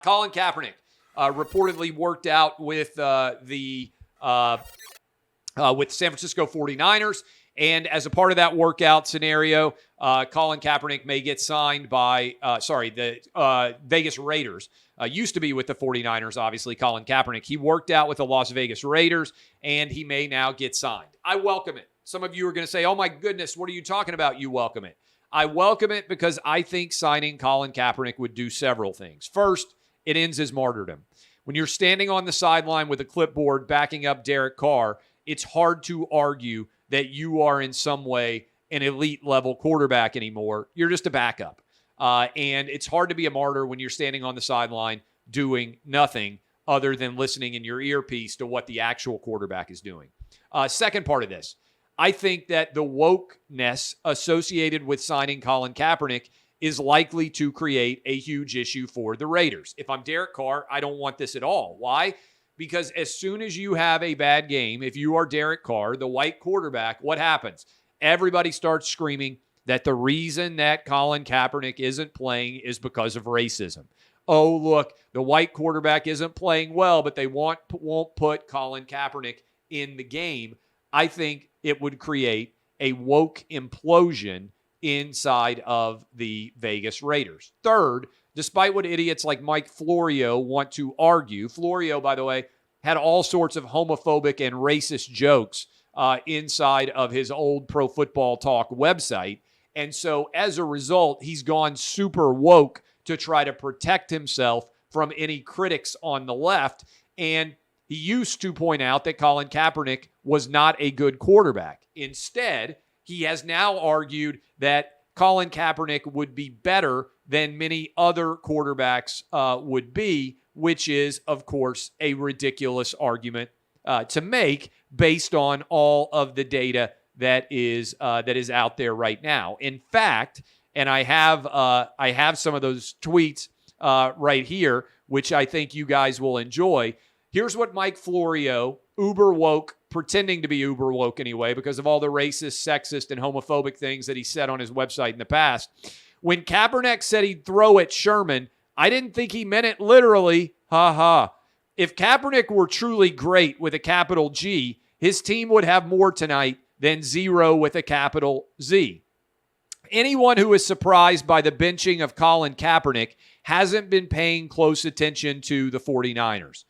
Colin Kaepernick reportedly worked out with the San Francisco 49ers. And as a part of that workout scenario, Colin Kaepernick may get signed by, the Vegas Raiders. Used to be with the 49ers, obviously, Colin Kaepernick. He worked out with the Las Vegas Raiders, and he may now get signed. I welcome it. Some of you are going to say, oh my goodness, what are you talking about? You welcome it. I welcome it because I think signing Colin Kaepernick would do several things. First, it ends his martyrdom. When you're standing on the sideline with a clipboard backing up Derek Carr, it's hard to argue that you are in some way an elite level quarterback anymore. You're just a backup. And it's hard to be a martyr when you're standing on the sideline doing nothing other than listening in your earpiece to what the actual quarterback is doing. Second part of this, I think that the wokeness associated with signing Colin Kaepernick is likely to create a huge issue for the Raiders. If I'm Derek Carr, I don't want this at all. Why? Because as soon as you have a bad game, if you are Derek Carr, the white quarterback, what happens? Everybody starts screaming that the reason that Colin Kaepernick isn't playing is because of racism. Oh, look, the white quarterback isn't playing well, but they won't put Colin Kaepernick in the game. I think it would create a woke implosion inside of the Vegas Raiders. Third, despite what idiots like Mike Florio want to argue, Florio, by the way, had all sorts of homophobic and racist jokes inside of his old Pro Football Talk website. And so as a result, he's gone super woke to try to protect himself from any critics on the left. And he used to point out that Colin Kaepernick was not a good quarterback. Instead, he has now argued that Colin Kaepernick would be better than many other quarterbacks would be, which is, of course, a ridiculous argument to make based on all of the data that is out there right now. In fact, and I have some of those tweets right here, which I think you guys will enjoy. Here's what Mike Florio, uber woke, pretending to be uber woke anyway, because of all the racist, sexist, and homophobic things that he said on his website in the past. When Kaepernick said he'd throw at Sherman, I didn't think he meant it literally. Ha ha. If Kaepernick were truly great with a capital G, his team would have more tonight than zero with a capital Z. Anyone who is surprised by the benching of Colin Kaepernick hasn't been paying close attention to the 49ers.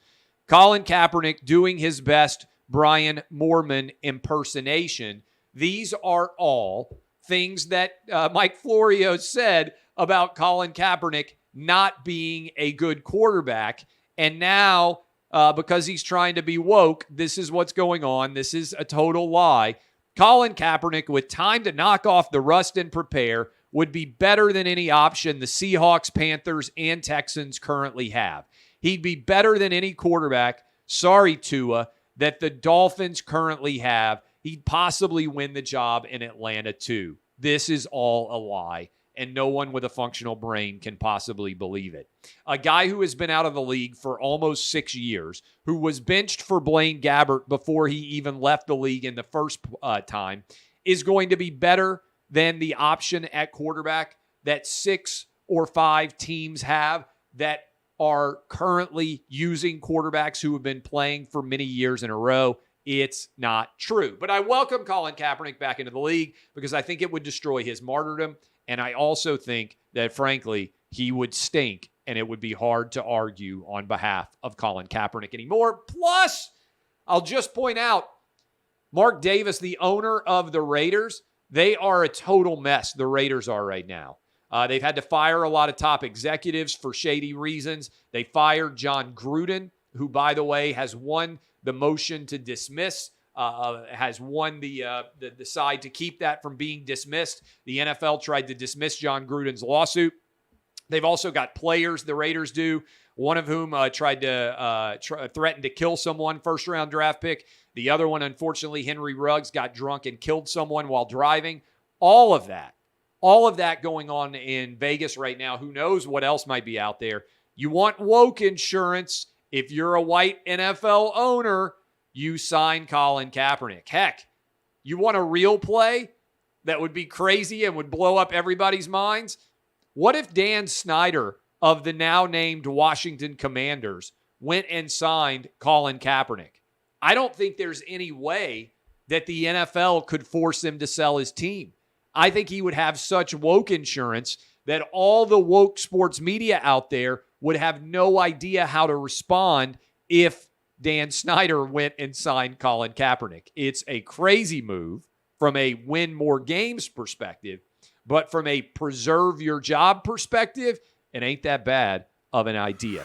Colin Kaepernick doing his best Brian Moorman impersonation. These are all things that Mike Florio said about Colin Kaepernick not being a good quarterback. And now, because he's trying to be woke, this is what's going on. This is a total lie. Colin Kaepernick, with time to knock off the rust and prepare, would be better than any option the Seahawks, Panthers, and Texans currently have. He'd be better than any quarterback, sorry Tua, that the Dolphins currently have. He'd possibly win the job in Atlanta too. This is all a lie, and no one with a functional brain can possibly believe it. A guy who has been out of the league for almost 6 years, who was benched for Blaine Gabbert before he even left the league in the first time, is going to be better than the option at quarterback that 6 or 5 teams have that are currently using quarterbacks who have been playing for many years in a row. It's not true. But I welcome Colin Kaepernick back into the league because I think it would destroy his martyrdom. And I also think that, frankly, he would stink and it would be hard to argue on behalf of Colin Kaepernick anymore. Plus, I'll just point out, Mark Davis, the owner of the Raiders, they are a total mess. The Raiders are right now. They've had to fire a lot of top executives for shady reasons. They fired John Gruden, who, by the way, has won the motion to dismiss, has won the side to keep that from being dismissed. The NFL tried to dismiss John Gruden's lawsuit. They've also got players, the Raiders do, one of whom tried to threaten to kill someone, first-round draft pick. The other one, unfortunately, Henry Ruggs, got drunk and killed someone while driving. All of that going on in Vegas right now. Who knows what else might be out there. You want woke insurance. If you're a white NFL owner, you sign Colin Kaepernick. Heck, you want a real play that would be crazy and would blow up everybody's minds? What if Dan Snyder of the now named Washington Commanders went and signed Colin Kaepernick. I don't think there's any way that the NFL could force him to sell his team. I think he would have such woke insurance that all the woke sports media out there would have no idea how to respond if Dan Snyder went and signed Colin Kaepernick. It's a crazy move from a win more games perspective, but from a preserve your job perspective, it ain't that bad of an idea.